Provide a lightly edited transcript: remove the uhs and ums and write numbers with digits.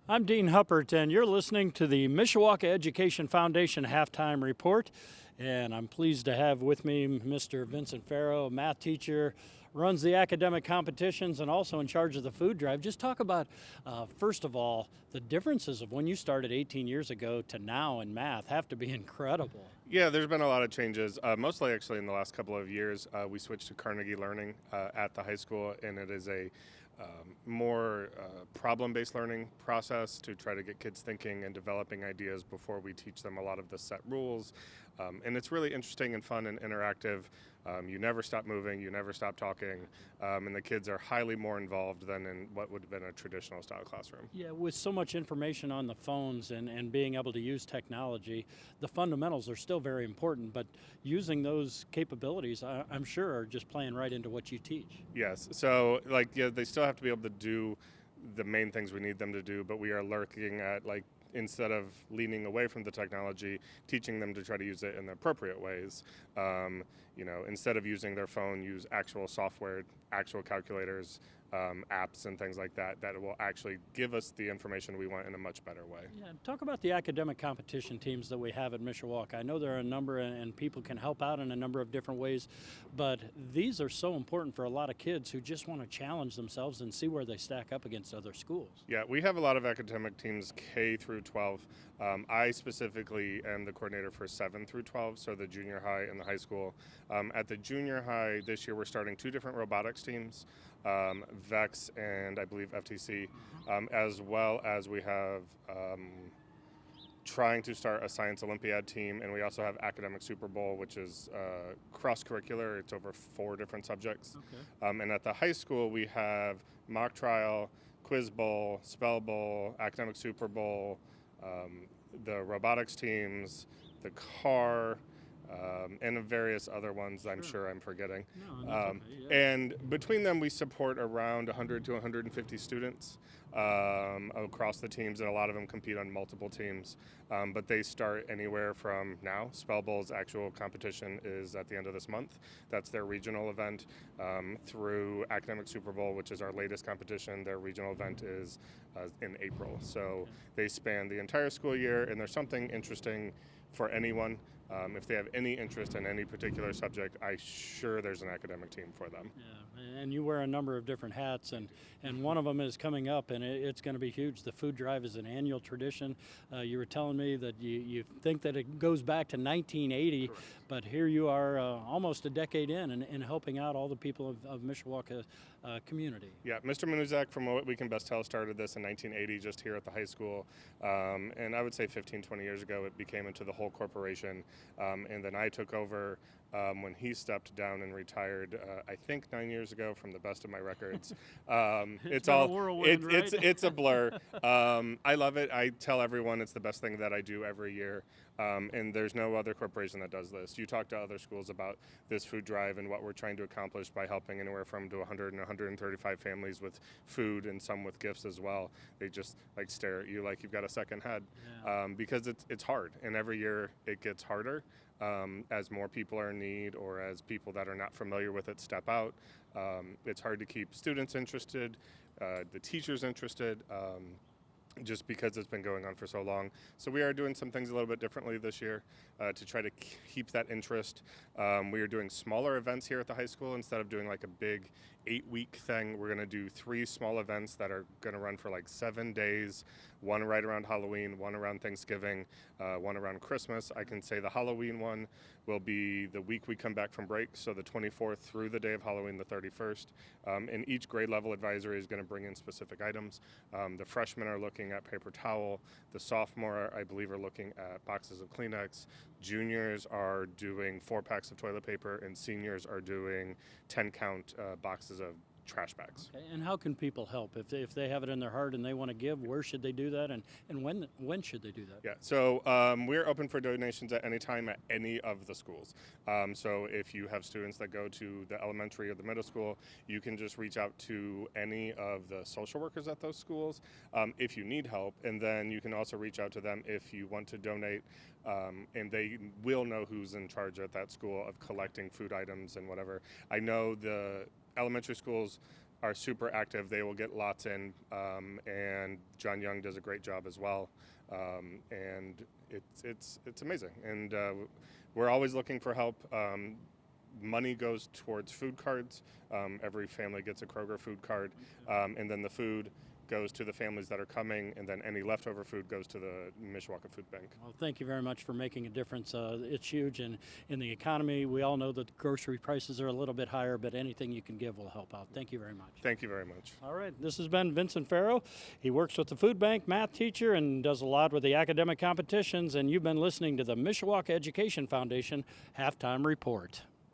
I'm Dean Huppert, and you're listening to the Mishawaka Education Foundation Halftime Report. And I'm pleased to have with me Mr. Vincent Ferro, a math teacher, runs the academic competitions, and also in charge of the food drive. Just talk about, first of all, the differences of when you started 18 years ago to now in math have to be incredible. Yeah, there's been a lot of changes, mostly actually in the last couple of years. We switched to Carnegie Learning at the high school, and it is a more problem-based learning process to try to get kids thinking and developing ideas before we teach them a lot of the set rules. And it's really interesting and fun and interactive. You never stop moving, you never stop talking, and the kids are highly more involved than in what would have been a traditional style classroom. Yeah, with so much information on the phones and being able to use technology, the fundamentals are still very important, but using those capabilities, I'm sure, are just playing right into what you teach. Yes, so they still have to be able to do the main things we need them to do, but we are looking at instead of leaning away from the technology, teaching them to try to use it in the appropriate ways. Instead of using their phone, use actual software, actual calculators, apps and things like that will actually give us the information we want in a much better way. Yeah, talk about the academic competition teams that we have at Mishawaka. I know there are a number, and people can help out in a number of different ways, but these are so important for a lot of kids who just want to challenge themselves and see where they stack up against other schools. Yeah, we have a lot of academic teams K through 12. I specifically am the coordinator for 7 through 12, so the junior high and the high school. At the junior high this year, we're starting 2 different robotics teams, VEX and I believe FTC, as well as we have trying to start a science Olympiad team, and we also have academic Super Bowl, which is cross-curricular. It's over 4 different subjects. Okay. And at the high school, we have mock trial, quiz bowl, spell bowl, academic Super Bowl, the robotics teams, the car, and various other ones I'm sure I'm forgetting. No, that's okay, yeah. And between them, we support around 100 to 150 students across the teams, and a lot of them compete on multiple teams. But they start anywhere from now. Spell Bowl's actual competition is at the end of this month. That's their regional event. Through Academic Super Bowl, which is our latest competition, their regional event is in April. So they span the entire school year, and there's something interesting for anyone. If they have any interest in any particular subject, I'm sure there's an academic team for them. Yeah, and you wear a number of different hats, and one of them is coming up, and it's going to be huge. The food drive is an annual tradition. You were telling me that you think that it goes back to 1980, Correct. but here you are almost a decade in helping out all the people of Mishawaka community. Yeah, Mr. Manuzak, from what we can best tell, started this in 1980 just here at the high school. And I would say 15, 20 years ago, it became into the whole corporation. And then I took over when he stepped down and retired, I think 9 years ago, from the best of my records. It's been a whirlwind, right? It's a blur. I love it. I tell everyone it's the best thing that I do every year. And there's no other corporation that does this. You talk to other schools about this food drive and what we're trying to accomplish by helping anywhere from to 100 and 135 families with food, and some with gifts as well. They just stare at you like you've got a second head. Yeah. Because it's hard, and every year it gets harder as more people are in need, or as people that are not familiar with it step out. It's hard to keep students interested, the teachers interested, just because it's been going on for so long. So we are doing some things a little bit differently this year to try to keep that interest. We are doing smaller events here at the high school. Instead of doing a big 8-week thing, we're going to do 3 small events that are going to run for 7 days, one right around Halloween, one around Thanksgiving, one around Christmas. I can say the Halloween one will be the week we come back from break, so the 24th through the day of Halloween, the 31st. And each grade level advisory is going to bring in specific items. The freshmen are looking at paper towel. The sophomore, I believe, are looking at boxes of Kleenex. Juniors are doing 4 packs of toilet paper, and seniors are doing 10-count boxes of trash bags. Okay, and how can people help? If they have it in their heart and they want to give, where should they do that, and when should they do that? Yeah, so we're open for donations at any time at any of the schools. So if you have students that go to the elementary or the middle school, you can just reach out to any of the social workers at those schools if you need help, and then you can also reach out to them if you want to donate, and they will know who's in charge at that school of collecting food items and whatever. I know the elementary schools are super active. They will get lots in, and John Young does a great job as well. And it's amazing. And we're always looking for help. Money goes towards food cards. Every family gets a Kroger food card, and then the food goes to the families that are coming, and then any leftover food goes to the Mishawaka Food Bank. Well, thank you very much for making a difference. It's huge in the economy. We all know that grocery prices are a little bit higher, but anything you can give will help out. Thank you very much. Thank you very much. All right, this has been Vincent Ferro. He works with the food bank, math teacher, and does a lot with the academic competitions, and you've been listening to the Mishawaka Education Foundation Halftime Report.